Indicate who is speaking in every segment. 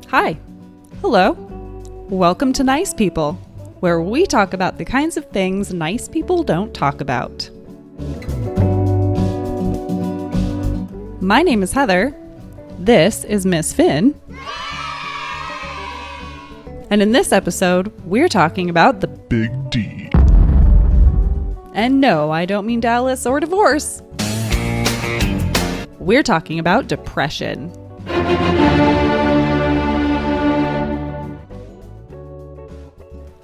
Speaker 1: Hi. Hello. Welcome to Nice People, where we talk about the kinds of things nice people don't talk about. My name is Heather. This is Miss Finn. And in this episode, we're talking about the
Speaker 2: Big D.
Speaker 1: And no, I don't mean Dallas or divorce. We're talking about depression.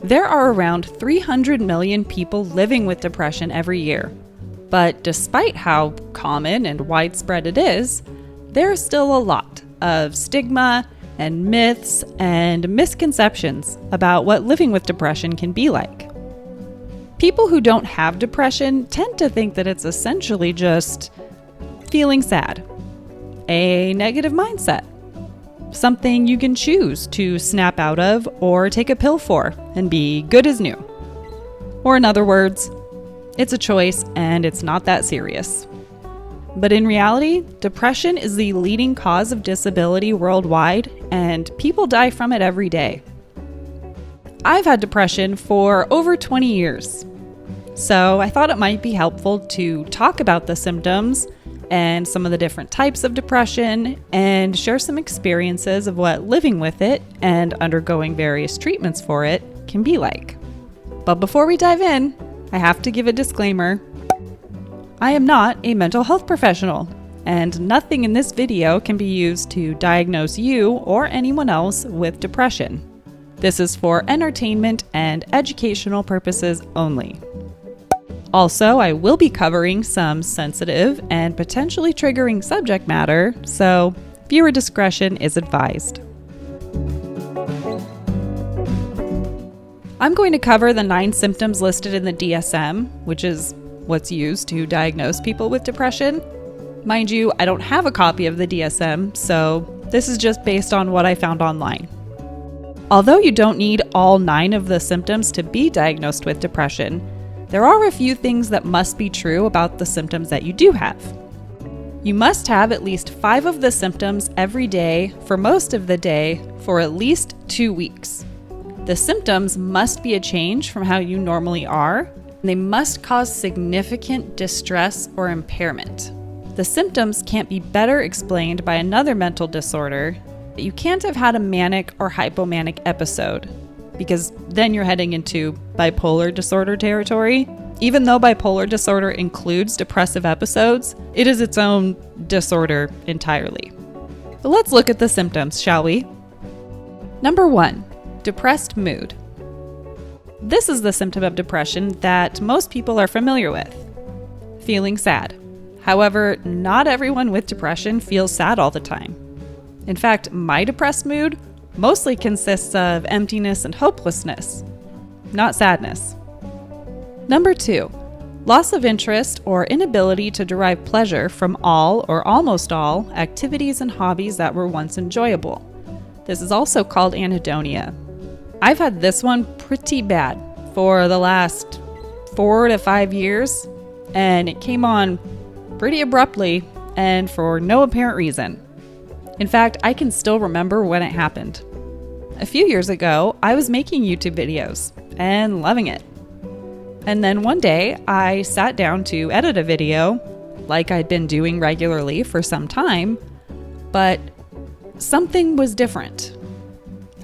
Speaker 1: There are around 300 million people living with depression every year. But despite how common and widespread it is, there's still a lot of stigma and myths and misconceptions about what living with depression can be like. People who don't have depression tend to think that it's essentially just feeling sad, a negative mindset, something you can choose to snap out of or take a pill for and be good as new. Or in other words, it's a choice and it's not that serious. But in reality, depression is the leading cause of disability worldwide, and people die from it every day. I've had depression for over 20 years, so I thought it might be helpful to talk about the symptoms and some of the different types of depression and share some experiences of what living with it and undergoing various treatments for it can be like. But before we dive in, I have to give a disclaimer. I am not a mental health professional, and nothing in this video can be used to diagnose you or anyone else with depression. This is for entertainment and educational purposes only. Also, I will be covering some sensitive and potentially triggering subject matter, so viewer discretion is advised. I'm going to cover the 9 symptoms listed in the DSM, which is what's used to diagnose people with depression. Mind you, I don't have a copy of the DSM, so this is just based on what I found online. Although you don't need all 9 of the symptoms to be diagnosed with depression, there are a few things that must be true about the symptoms that you do have. You must have at least 5 of the symptoms every day for most of the day for at least 2 weeks. The symptoms must be a change from how you normally are, and they must cause significant distress or impairment. The symptoms can't be better explained by another mental disorder. You can't have had a manic or hypomanic episode, because then you're heading into bipolar disorder territory. Even though bipolar disorder includes depressive episodes, it is its own disorder entirely. But let's look at the symptoms, shall we? Number 1, depressed mood. This is the symptom of depression that most people are familiar with, feeling sad. However, not everyone with depression feels sad all the time. In fact, my depressed mood mostly consists of emptiness and hopelessness, not sadness. Number 2, loss of interest or inability to derive pleasure from all or almost all activities and hobbies that were once enjoyable. This is also called anhedonia. I've had this one pretty bad for the last 4 to 5 years, and it came on pretty abruptly and for no apparent reason. In fact, I can still remember when it happened. A few years ago, I was making YouTube videos and loving it. And then one day, I sat down to edit a video, like I'd been doing regularly for some time, but something was different.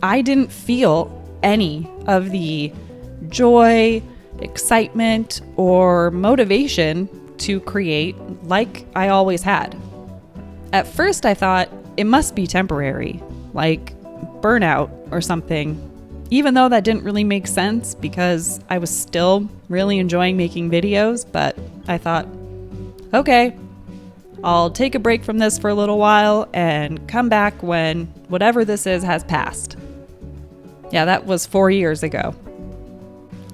Speaker 1: I didn't feel any of the joy, excitement, or motivation to create like I always had. At first, I thought it must be temporary, like burnout or something, even though that didn't really make sense because I was still really enjoying making videos. But I thought, okay, I'll take a break from this for a little while and come back when whatever this is has passed. Yeah, that was 4 years ago.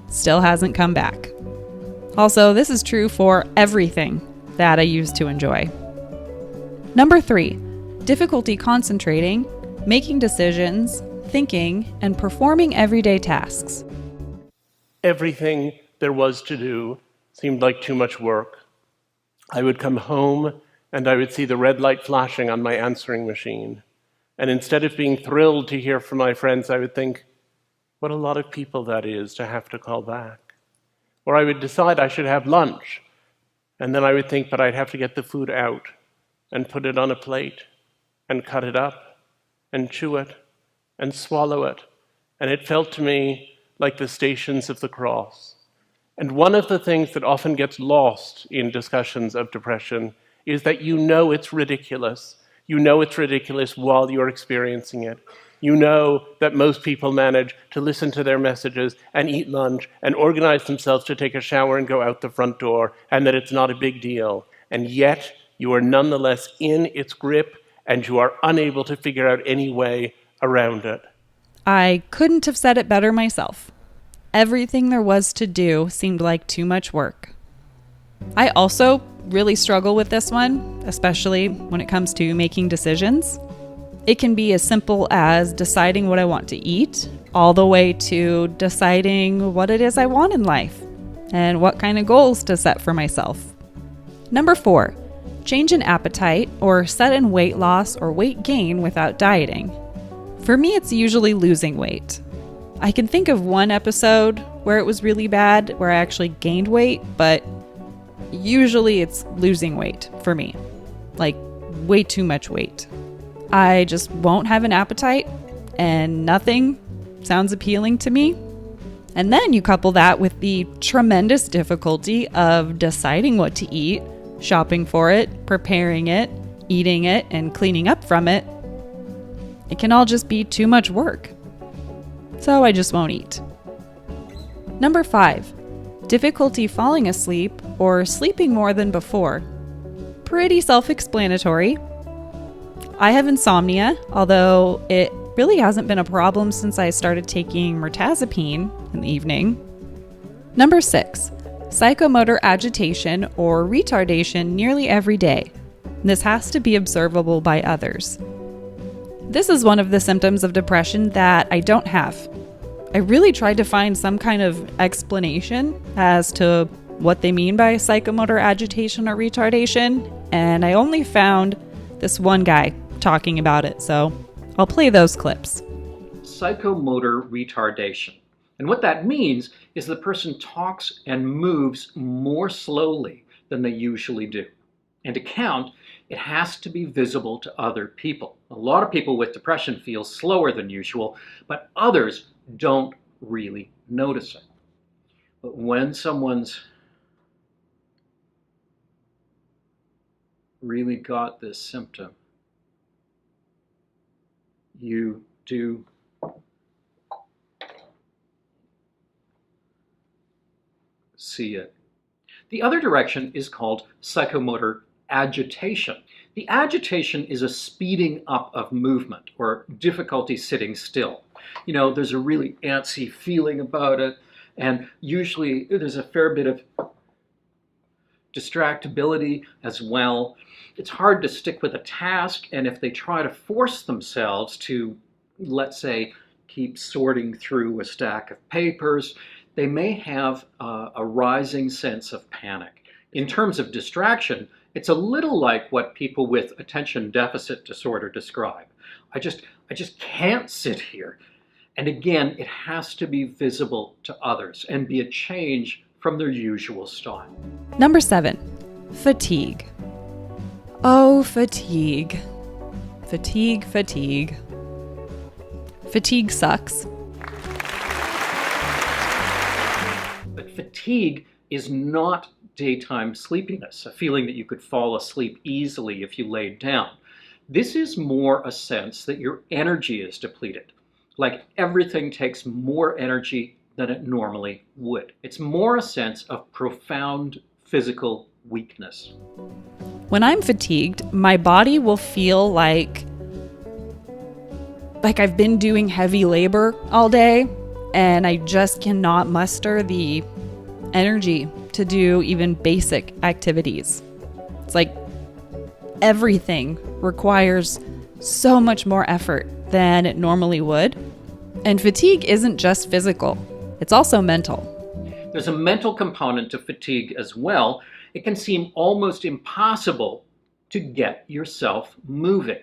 Speaker 1: Still hasn't come back. Also, this is true for everything that I used to enjoy. Number 3, difficulty concentrating, making decisions, thinking, and performing everyday tasks.
Speaker 2: Everything there was to do seemed like too much work. I would come home and I would see the red light flashing on my answering machine. And instead of being thrilled to hear from my friends, I would think, what a lot of people that is to have to call back. Or I would decide I should have lunch, and then I would think, but I'd have to get the food out and put it on a plate and cut it up and chew it and swallow it. And it felt to me like the Stations of the Cross. And one of the things that often gets lost in discussions of depression is that you know it's ridiculous. You know it's ridiculous while you're experiencing it. You know that most people manage to listen to their messages and eat lunch and organize themselves to take a shower and go out the front door, and that it's not a big deal. And yet, you are nonetheless in its grip, and you are unable to figure out any way around it.
Speaker 1: I couldn't have said it better myself. Everything there was to do seemed like too much work. I also really struggle with this one, especially when it comes to making decisions. It can be as simple as deciding what I want to eat, all the way to deciding what it is I want in life and what kind of goals to set for myself. Number 4, change in appetite or sudden weight loss or weight gain without dieting. For me, it's usually losing weight. I can think of one episode where it was really bad, where I actually gained weight, but usually it's losing weight for me. Like, way too much weight. I just won't have an appetite, and nothing sounds appealing to me. And then you couple that with the tremendous difficulty of deciding what to eat, shopping for it, preparing it, eating it, and cleaning up from it. It can all just be too much work. So I just won't eat. Number 5, difficulty falling asleep or sleeping more than before. Pretty self-explanatory. I have insomnia, although it really hasn't been a problem since I started taking mirtazapine in the evening. Number 6, psychomotor agitation or retardation nearly every day. This has to be observable by others. This is one of the symptoms of depression that I don't have. I really tried to find some kind of explanation as to what they mean by psychomotor agitation or retardation, and I only found this one guy talking about it, so I'll play those clips.
Speaker 3: Psychomotor retardation. And what that means is the person talks and moves more slowly than they usually do. And to count, it has to be visible to other people. A lot of people with depression feel slower than usual, but others don't really notice it. But when someone's really got this symptom, you do see it. The other direction is called psychomotor agitation. The agitation is a speeding up of movement or difficulty sitting still. You know, there's a really antsy feeling about it, and usually there's a fair bit of distractibility as well. It's hard to stick with a task, and if they try to force themselves to, let's say, keep sorting through a stack of papers, they may have a rising sense of panic. In terms of distraction, it's a little like what people with attention deficit disorder describe. I just can't sit here. And again, it has to be visible to others and be a change from their usual style.
Speaker 1: Number 7, fatigue. Oh, fatigue. Fatigue, fatigue. Fatigue sucks.
Speaker 3: But fatigue is not daytime sleepiness, a feeling that you could fall asleep easily if you laid down. This is more a sense that your energy is depleted. Like everything takes more energy than it normally would. It's more a sense of profound physical weakness.
Speaker 1: When I'm fatigued, my body will feel like I've been doing heavy labor all day, and I just cannot muster the energy to do even basic activities. It's like everything requires so much more effort than it normally would. And fatigue isn't just physical, it's also mental.
Speaker 3: There's a mental component to fatigue as well. It can seem almost impossible to get yourself moving.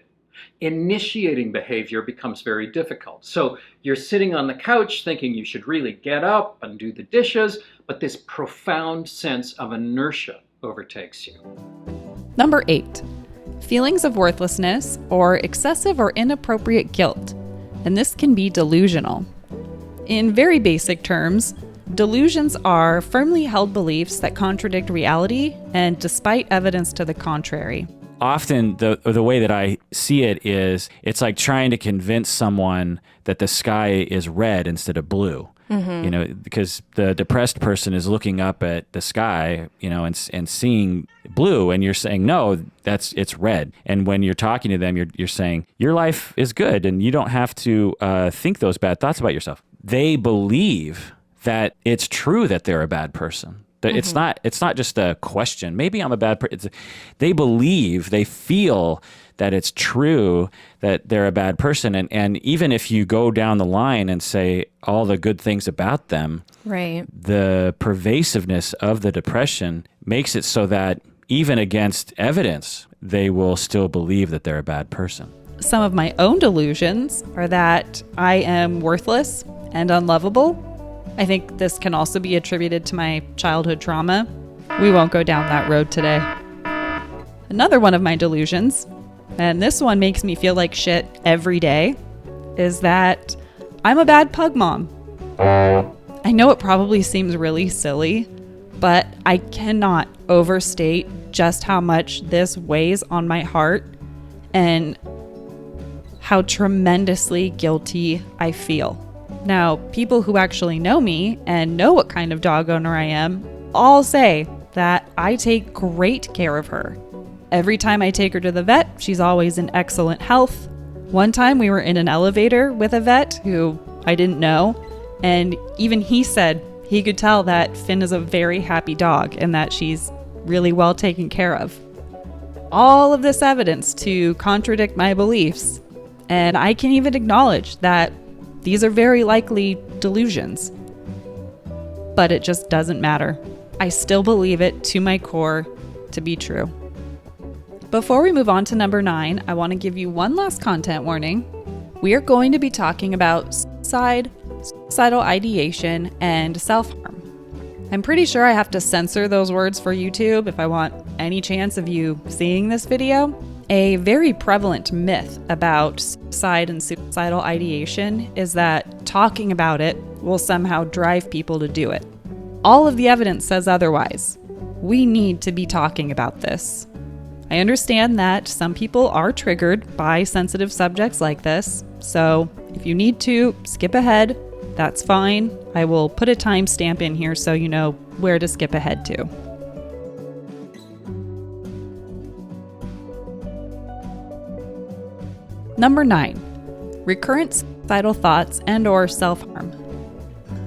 Speaker 3: Initiating behavior becomes very difficult. So you're sitting on the couch thinking you should really get up and do the dishes, but this profound sense of inertia overtakes you.
Speaker 1: Number 8, feelings of worthlessness or excessive or inappropriate guilt. And this can be delusional. In very basic terms, delusions are firmly held beliefs that contradict reality and despite evidence to the contrary.
Speaker 4: Often the way that I see it is it's like trying to convince someone that the sky is red instead of blue. You know, because the depressed person is looking up at the sky, you know, and seeing blue, and you're saying, no, it's red. And when you're talking to them, you're saying, your life is good and you don't have to think those bad thoughts about yourself. They believe that it's true that they're a bad person. That it's not just a question. Maybe I'm a bad person. They believe, they feel that it's true that they're a bad person. And even if you go down the line and say all the good things about them,
Speaker 5: Right.
Speaker 4: the pervasiveness of the depression makes it so that even against evidence, they will still believe that they're a bad person.
Speaker 1: Some of my own delusions are that I am worthless and unlovable. I think this can also be attributed to my childhood trauma. We won't go down that road today. Another one of my delusions, and this one makes me feel like shit every day, is that I'm a bad pug mom. I know it probably seems really silly, but I cannot overstate just how much this weighs on my heart and how tremendously guilty I feel. Now, people who actually know me and know what kind of dog owner I am all say that I take great care of her. Every time I take her to the vet, she's always in excellent health. One time we were in an elevator with a vet who I didn't know, and even he said he could tell that Finn is a very happy dog and that she's really well taken care of. All of this evidence to contradict my beliefs, and I can even acknowledge that these are very likely delusions. But it just doesn't matter. I still believe it to my core to be true. Before we move on to number 9, I want to give you one last content warning. We are going to be talking about suicide, suicidal ideation, and self-harm. I'm pretty sure I have to censor those words for YouTube if I want any chance of you seeing this video. A very prevalent myth about suicide and suicidal ideation is that talking about it will somehow drive people to do it. All of the evidence says otherwise. We need to be talking about this. I understand that some people are triggered by sensitive subjects like this, so if you need to skip ahead, that's fine. I will put a timestamp in here so you know where to skip ahead to. Number 9, recurrent suicidal thoughts and/or self-harm.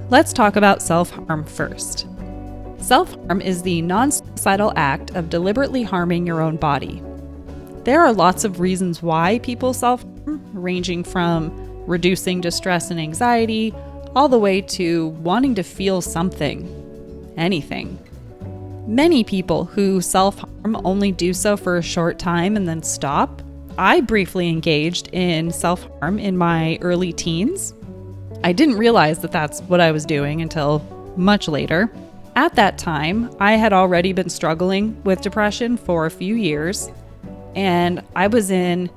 Speaker 1: Let's talk about self-harm first. Self-harm is the non-suicidal act of deliberately harming your own body. There are lots of reasons why people self-harm, ranging from reducing distress and anxiety, all the way to wanting to feel something, anything. Many people who self-harm only do so for a short time and then stop. I briefly engaged in self-harm in my early teens. I didn't realize that that's what I was doing until much later. At that time, I had already been struggling with depression for a few years, and I was in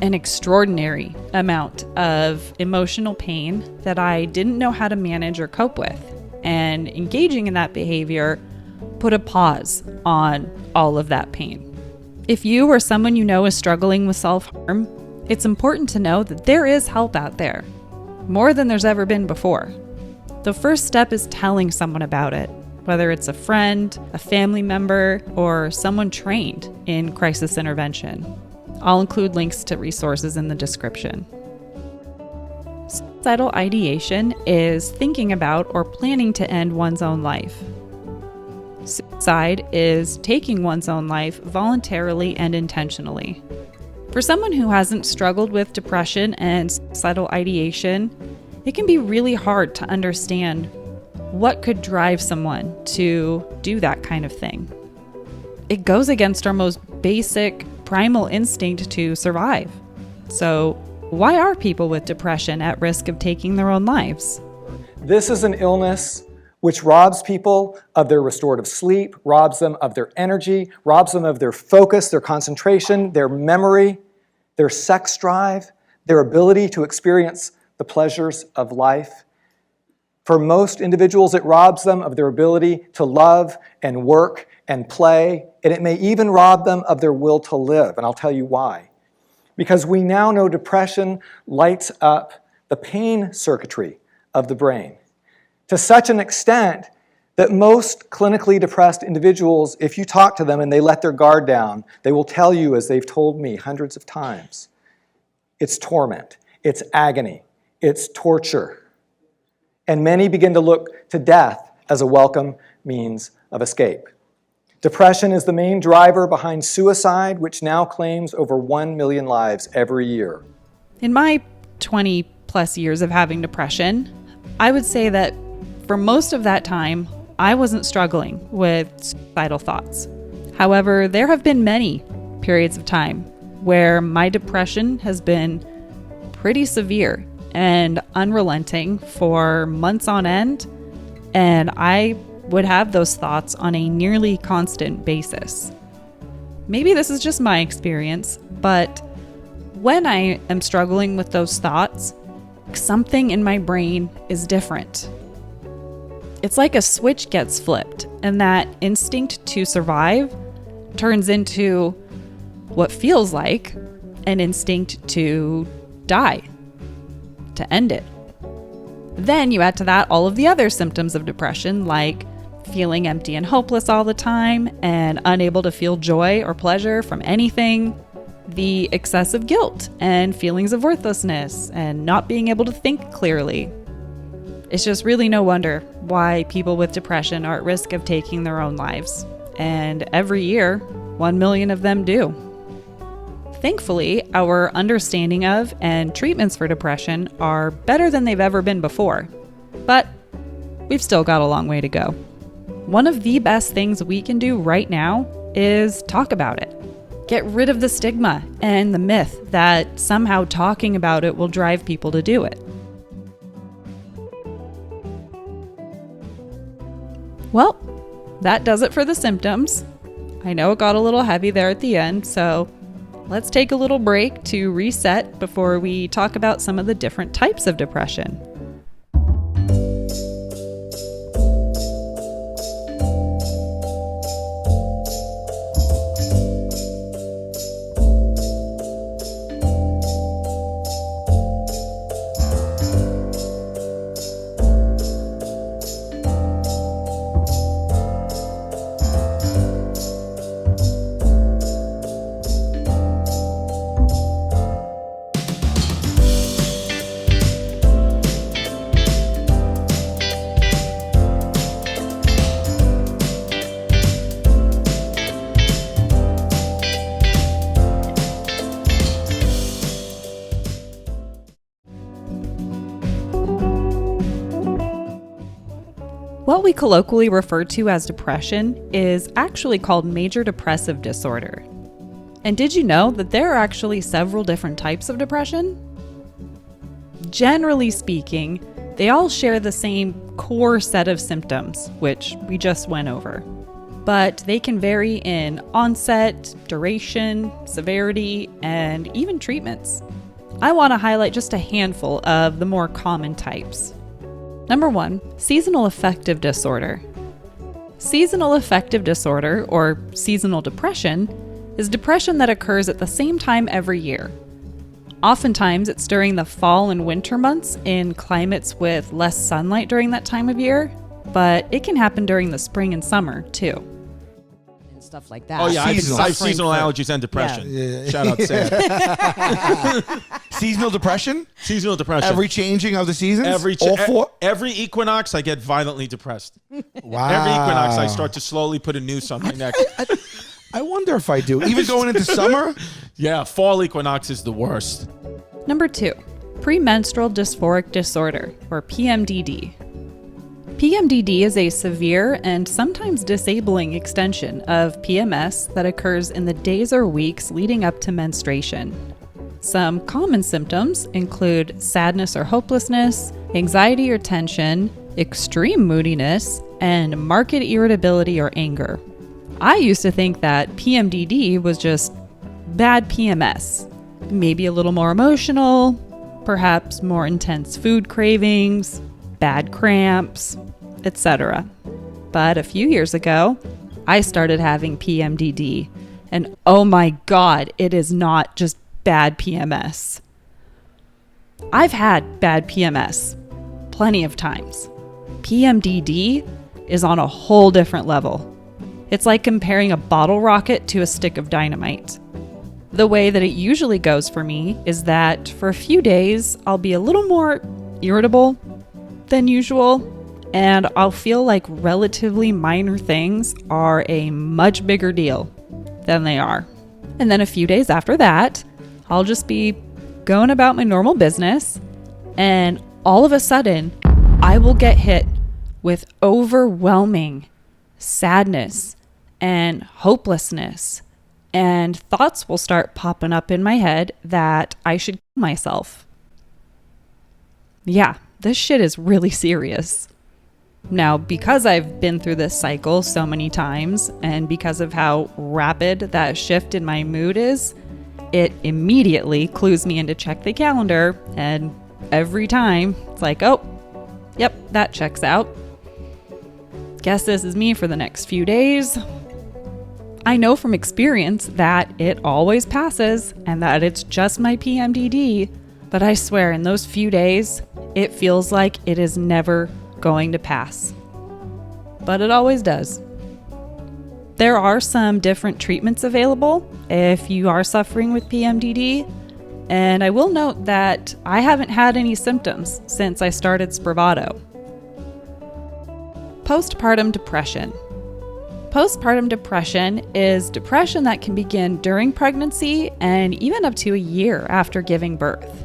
Speaker 1: an extraordinary amount of emotional pain that I didn't know how to manage or cope with. And engaging in that behavior put a pause on all of that pain. If you or someone you know is struggling with self-harm, it's important to know that there is help out there, more than there's ever been before. The first step is telling someone about it, whether it's a friend, a family member, or someone trained in crisis intervention. I'll include links to resources in the description. Suicidal ideation is thinking about or planning to end one's own life. Suicide is taking one's own life voluntarily and intentionally. For someone who hasn't struggled with depression and suicidal ideation, it can be really hard to understand what could drive someone to do that kind of thing. It goes against our most basic primal instinct to survive. So, why are people with depression at risk of taking their own lives?
Speaker 5: This is an illness which robs people of their restorative sleep, robs them of their energy, robs them of their focus, their concentration, their memory, their sex drive, their ability to experience the pleasures of life. For most individuals, it robs them of their ability to love and work and play, and it may even rob them of their will to live, and I'll tell you why. Because we now know depression lights up the pain circuitry of the brain to such an extent that most clinically depressed individuals, if you talk to them and they let their guard down, they will tell you, as they've told me hundreds of times, it's torment, it's agony, it's torture. And many begin to look to death as a welcome means of escape. Depression is the main driver behind suicide, which now claims over 1 million lives every year.
Speaker 1: In my 20 plus years of having depression, I would say that for most of that time, I wasn't struggling with suicidal thoughts. However, there have been many periods of time where my depression has been pretty severe and unrelenting for months on end, and I would have those thoughts on a nearly constant basis. Maybe this is just my experience, but when I am struggling with those thoughts, something in my brain is different. It's like a switch gets flipped, and that instinct to survive turns into what feels like an instinct to die, to end it. Then you add to that all of the other symptoms of depression, like feeling empty and hopeless all the time and unable to feel joy or pleasure from anything, the excessive guilt and feelings of worthlessness and not being able to think clearly. It's just really no wonder why people with depression are at risk of taking their own lives. And every year, 1 million of them do. Thankfully, our understanding of and treatments for depression are better than they've ever been before. But we've still got a long way to go. One of the best things we can do right now is talk about it. Get rid of the stigma and the myth that somehow talking about it will drive people to do it. Well, that does it for the symptoms. I know it got a little heavy there at the end, so let's take a little break to reset before we talk about some of the different types of depression. What we colloquially refer to as depression is actually called major depressive disorder. And did you know that there are actually several different types of depression? Generally speaking, they all share the same core set of symptoms, which we just went over. But they can vary in onset, duration, severity, and even treatments. I want to highlight just a handful of the more common types. Number 1, seasonal affective disorder. Seasonal affective disorder, or seasonal depression, is depression that occurs at the same time every year. Oftentimes, it's during the fall and winter months in climates with less sunlight during that time of year, but it can happen during the spring and summer, too.
Speaker 6: And stuff like that.
Speaker 7: Oh, yeah, I have seasonal allergies and depression.
Speaker 6: Yeah.
Speaker 7: Shout out Sam.
Speaker 8: Seasonal depression?
Speaker 7: Seasonal depression.
Speaker 8: Every changing of the seasons?
Speaker 7: All
Speaker 8: four?
Speaker 7: Every equinox, I get violently depressed.
Speaker 8: Wow.
Speaker 7: Every equinox, I start to slowly put a noose on my neck.
Speaker 8: I wonder if I do. Even going into summer?
Speaker 7: Yeah, fall equinox is the worst.
Speaker 1: Number 2, premenstrual dysphoric disorder, or PMDD. PMDD is a severe and sometimes disabling extension of PMS that occurs in the days or weeks leading up to menstruation. Some common symptoms include sadness or hopelessness, anxiety or tension, extreme moodiness, and marked irritability or anger. I used to think that PMDD was just bad PMS, maybe a little more emotional, perhaps more intense food cravings, bad cramps, etc. But a few years ago, I started having PMDD, and oh my God, it is not just bad PMS. I've had bad PMS plenty of times. PMDD is on a whole different level. It's like comparing a bottle rocket to a stick of dynamite. The way that it usually goes for me is that for a few days, I'll be a little more irritable than usual, and I'll feel like relatively minor things are a much bigger deal than they are. And then a few days after that, I'll just be going about my normal business, and all of a sudden, I will get hit with overwhelming sadness and hopelessness, and thoughts will start popping up in my head that I should kill myself. Yeah, this shit is really serious. Now, because I've been through this cycle so many times, and because of how rapid that shift in my mood is, it immediately clues me in to check the calendar, and every time it's like, oh, yep, that checks out. Guess this is me for the next few days. I know from experience that it always passes and that it's just my PMDD, but I swear in those few days, it feels like it is never going to pass. But it always does. There are some different treatments available if you are suffering with PMDD, and I will note that I haven't had any symptoms since I started Spravato. Postpartum depression. Postpartum depression is depression that can begin during pregnancy and even up to a year after giving birth.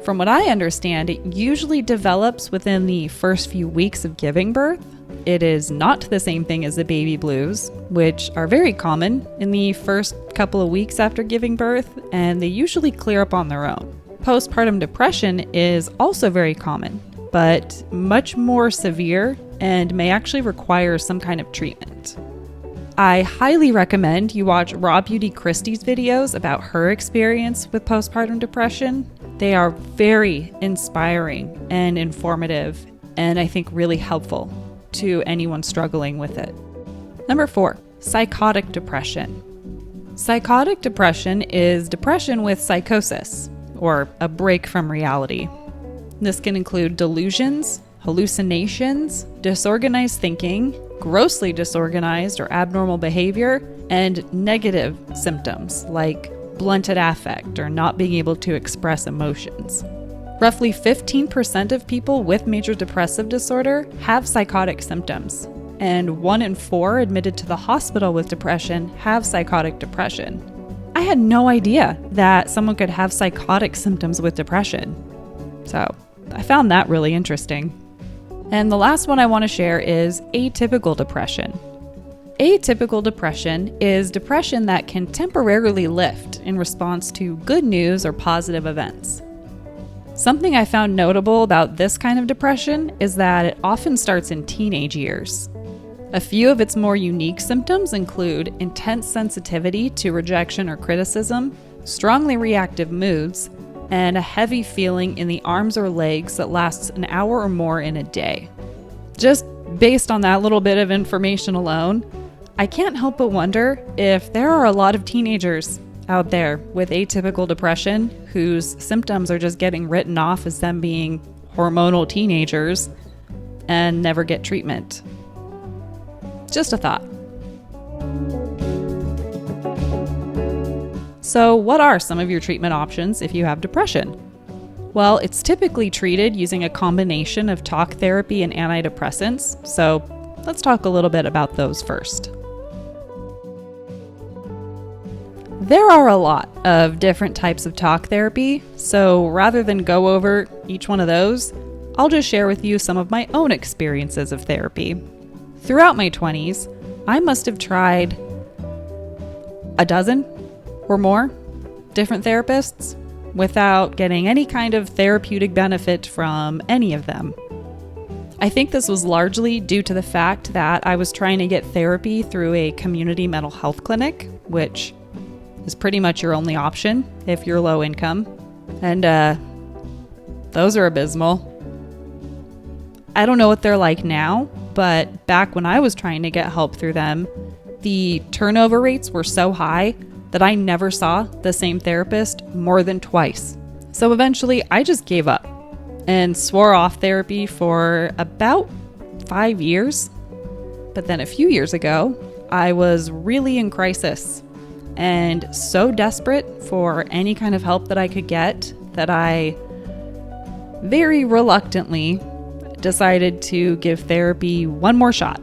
Speaker 1: From what I understand, it usually develops within the first few weeks of giving birth. It is not the same thing as the baby blues, which are very common in the first couple of weeks after giving birth, and they usually clear up on their own. Postpartum depression is also very common, but much more severe and may actually require some kind of treatment. I highly recommend you watch Raw Beauty Christie's videos about her experience with postpartum depression. They are very inspiring and informative, and I think really helpful to anyone struggling with it. Number 4, psychotic depression. Psychotic depression is depression with psychosis, or a break from reality. This can include delusions, hallucinations, disorganized thinking, grossly disorganized or abnormal behavior, and negative symptoms like blunted affect or not being able to express emotions. Roughly 15% of people with major depressive disorder have psychotic symptoms, and 1 in 4 admitted to the hospital with depression have psychotic depression. I had no idea that someone could have psychotic symptoms with depression, so I found that really interesting. And the last one I want to share is atypical depression. Atypical depression is depression that can temporarily lift in response to good news or positive events. Something I found notable about this kind of depression is that it often starts in teenage years. A few of its more unique symptoms include intense sensitivity to rejection or criticism, strongly reactive moods, and a heavy feeling in the arms or legs that lasts an hour or more in a day. Just based on that little bit of information alone, I can't help but wonder if there are a lot of teenagers out there with atypical depression whose symptoms are just getting written off as them being hormonal teenagers and never get treatment. Just a thought. So, what are some of your treatment options if you have depression? Well, it's typically treated using a combination of talk therapy and antidepressants, so let's talk a little bit about those first. There are a lot of different types of talk therapy, so rather than go over each one of those, I'll just share with you some of my own experiences of therapy. Throughout my 20s, I must have tried a dozen or more different therapists without getting any kind of therapeutic benefit from any of them. I think this was largely due to the fact that I was trying to get therapy through a community mental health clinic, which is pretty much your only option if you're low income. And those are abysmal. I don't know what they're like now, but back when I was trying to get help through them, the turnover rates were so high that I never saw the same therapist more than twice. So eventually I just gave up and swore off therapy for about 5 years. But then a few years ago, I was really in crisis and so desperate for any kind of help that I could get that I very reluctantly decided to give therapy one more shot.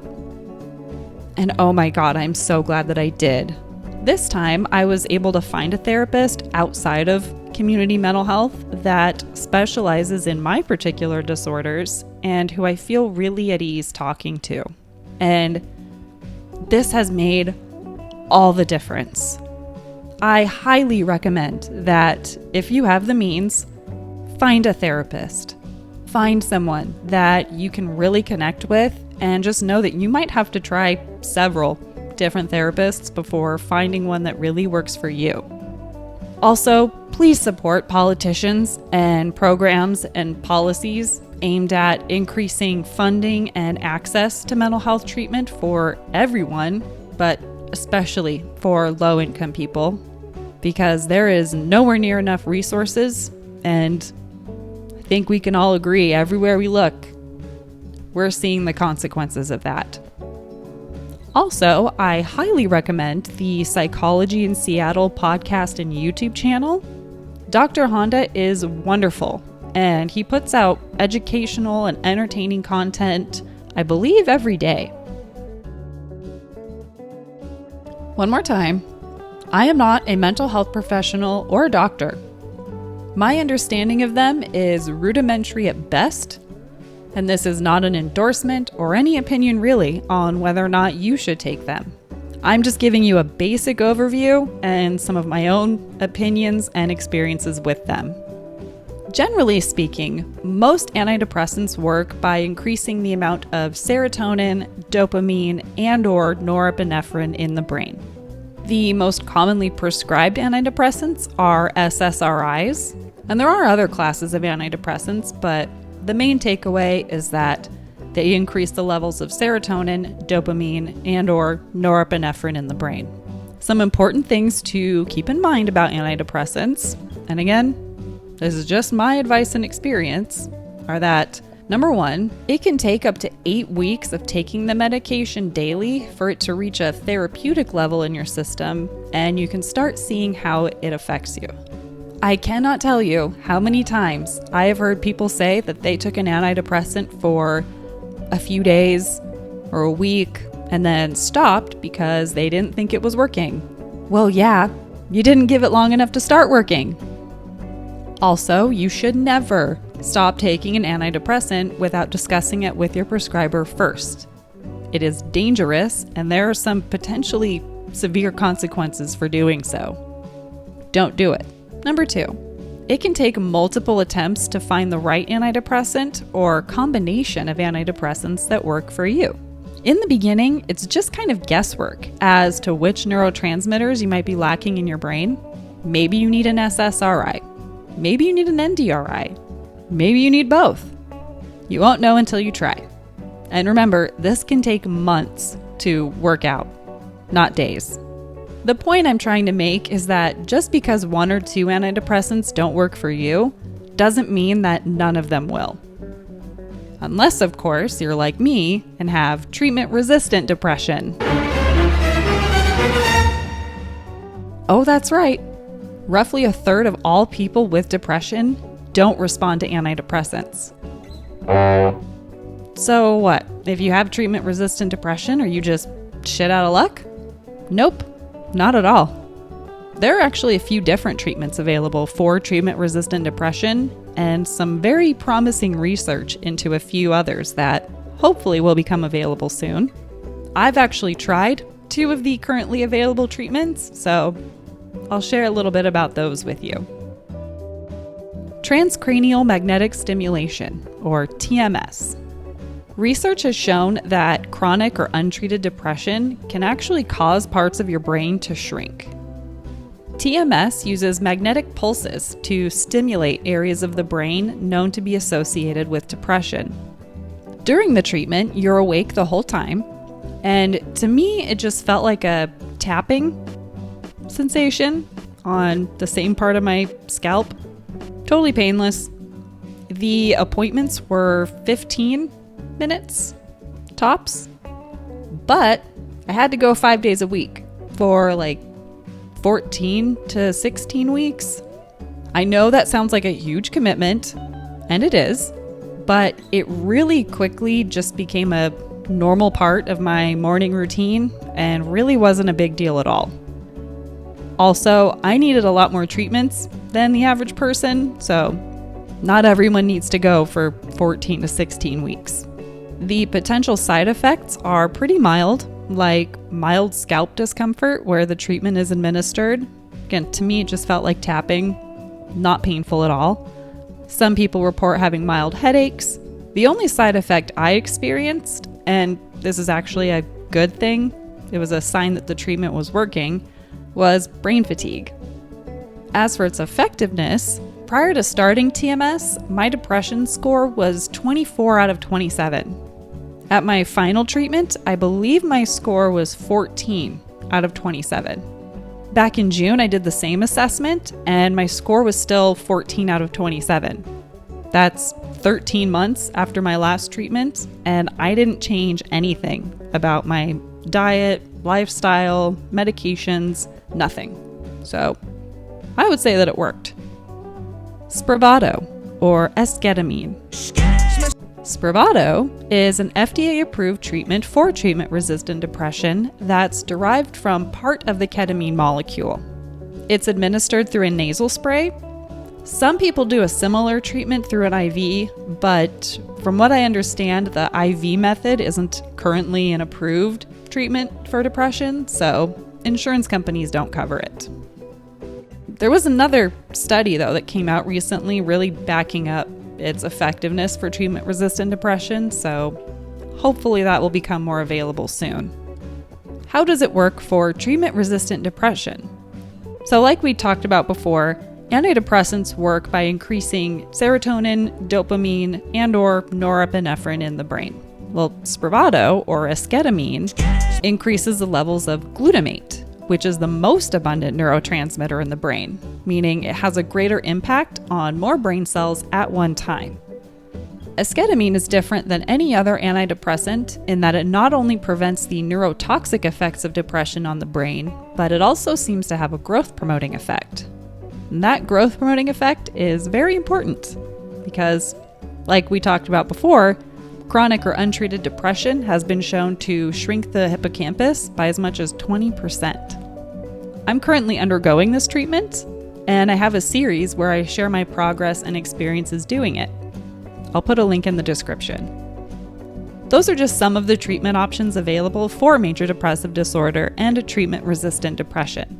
Speaker 1: And oh my God, I'm so glad that I did. This time, I was able to find a therapist outside of community mental health that specializes in my particular disorders and who I feel really at ease talking to. And this has made all the difference. I highly recommend that if you have the means, find a therapist. Find someone that you can really connect with, and just know that you might have to try several different therapists before finding one that really works for you. Also, please support politicians and programs and policies aimed at increasing funding and access to mental health treatment for everyone, but especially for low-income people, because there is nowhere near enough resources, and I think we can all agree everywhere we look, we're seeing the consequences of that. Also, I highly recommend the Psychology in Seattle podcast and YouTube channel. Dr. Honda is wonderful, and he puts out educational and entertaining content, I believe, every day. One more time, I am not a mental health professional or a doctor. My understanding of them is rudimentary at best, and this is not an endorsement or any opinion really on whether or not you should take them. I'm just giving you a basic overview and some of my own opinions and experiences with them. Generally speaking, most antidepressants work by increasing the amount of serotonin, dopamine, and/or norepinephrine in the brain. The most commonly prescribed antidepressants are SSRIs, and there are other classes of antidepressants, but the main takeaway is that they increase the levels of serotonin, dopamine, and/or norepinephrine in the brain. Some important things to keep in mind about antidepressants, and again, this is just my advice and experience, are that number one, it can take up to 8 weeks of taking the medication daily for it to reach a therapeutic level in your system, and you can start seeing how it affects you. I cannot tell you how many times I have heard people say that they took an antidepressant for a few days or a week and then stopped because they didn't think it was working. Well, yeah, you didn't give it long enough to start working. Also, you should never stop taking an antidepressant without discussing it with your prescriber first. It is dangerous, and there are some potentially severe consequences for doing so. Don't do it. Number two, it can take multiple attempts to find the right antidepressant or combination of antidepressants that work for you. In the beginning, it's just kind of guesswork as to which neurotransmitters you might be lacking in your brain. Maybe you need an SSRI. Maybe you need an NDRI. Maybe you need both. You won't know until you try. And remember, this can take months to work out, not days. The point I'm trying to make is that just because 1 or 2 antidepressants don't work for you, doesn't mean that none of them will. Unless, of course, you're like me and have treatment-resistant depression. Oh, that's right. Roughly a third of all people with depression don't respond to antidepressants. So what? If you have treatment-resistant depression, are you just shit out of luck? Nope. Not at all. There are actually a few different treatments available for treatment-resistant depression and some very promising research into a few others that hopefully will become available soon. I've actually tried 2 of the currently available treatments, so I'll share a little bit about those with you. Transcranial magnetic stimulation, or TMS. Research has shown that chronic or untreated depression can actually cause parts of your brain to shrink. TMS uses magnetic pulses to stimulate areas of the brain known to be associated with depression. During the treatment, you're awake the whole time, and to me, it just felt like a tapping sensation on the same part of my scalp. Totally painless. The appointments were 15 minutes tops, but I had to go 5 days a week for like 14 to 16 weeks. I know that sounds like a huge commitment, and it is, but it really quickly just became a normal part of my morning routine and really wasn't a big deal at all. Also, I needed a lot more treatments than the average person, so not everyone needs to go for 14 to 16 weeks. The potential side effects are pretty mild, like mild scalp discomfort where the treatment is administered. Again, to me, it just felt like tapping, not painful at all. Some people report having mild headaches. The only side effect I experienced, and this is actually a good thing, it was a sign that the treatment was working, was brain fatigue. As for its effectiveness, prior to starting TMS, my depression score was 24 out of 27. At my final treatment, I believe my score was 14 out of 27. Back in June, I did the same assessment, and my score was still 14 out of 27. That's 13 months after my last treatment, and I didn't change anything about my diet, lifestyle, medications, nothing. So I would say that it worked. Spravato, or esketamine. Spravato is an FDA-approved treatment for treatment-resistant depression that's derived from part of the ketamine molecule. It's administered through a nasal spray. Some people do a similar treatment through an IV, but from what I understand, the IV method isn't currently an approved treatment for depression, so insurance companies don't cover it. There was another study, though, that came out recently really backing up its effectiveness for treatment-resistant depression, so hopefully that will become more available soon. How does it work for treatment-resistant depression? So like we talked about before, antidepressants work by increasing serotonin, dopamine, and/or norepinephrine in the brain. Well, Spravato, or esketamine, increases the levels of glutamate, which is the most abundant neurotransmitter in the brain, meaning it has a greater impact on more brain cells at one time. Esketamine is different than any other antidepressant in that it not only prevents the neurotoxic effects of depression on the brain, but it also seems to have a growth-promoting effect. And that growth-promoting effect is very important because, like we talked about before, chronic or untreated depression has been shown to shrink the hippocampus by as much as 20%. I'm currently undergoing this treatment, and I have a series where I share my progress and experiences doing it. I'll put a link in the description. Those are just some of the treatment options available for major depressive disorder and treatment-resistant depression.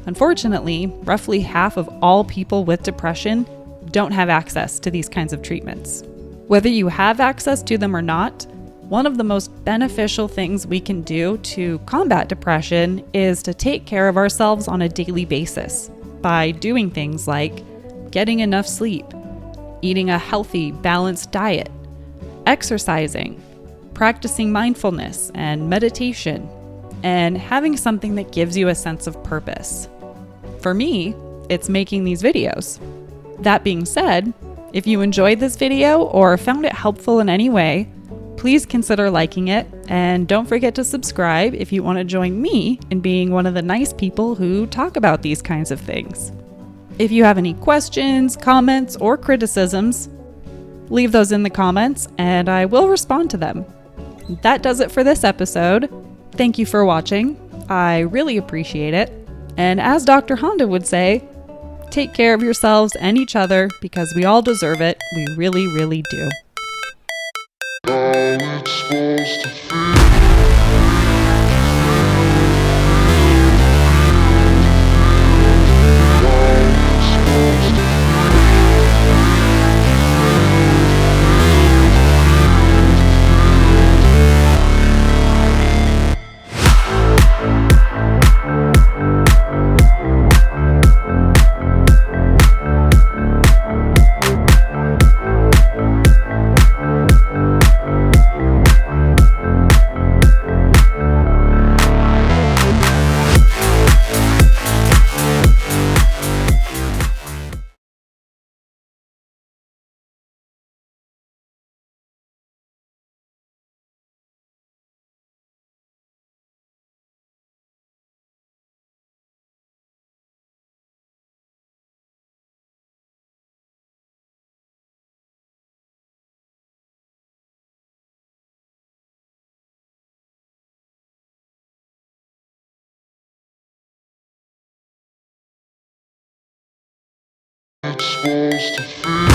Speaker 1: Unfortunately, roughly half of all people with depression don't have access to these kinds of treatments. Whether you have access to them or not, one of the most beneficial things we can do to combat depression is to take care of ourselves on a daily basis by doing things like getting enough sleep, eating a healthy, balanced diet, exercising, practicing mindfulness and meditation, and having something that gives you a sense of purpose. For me, it's making these videos. That being said, if you enjoyed this video or found it helpful in any way, please consider liking it, and don't forget to subscribe if you want to join me in being one of the nice people who talk about these kinds of things. If you have any questions, comments, or criticisms, leave those in the comments and I will respond to them. That does it for this episode. Thank you for watching. I really appreciate it, And as Dr. Honda would say, take care of yourselves and each other because we all deserve it. We really, really do.
Speaker 9: It's supposed to feel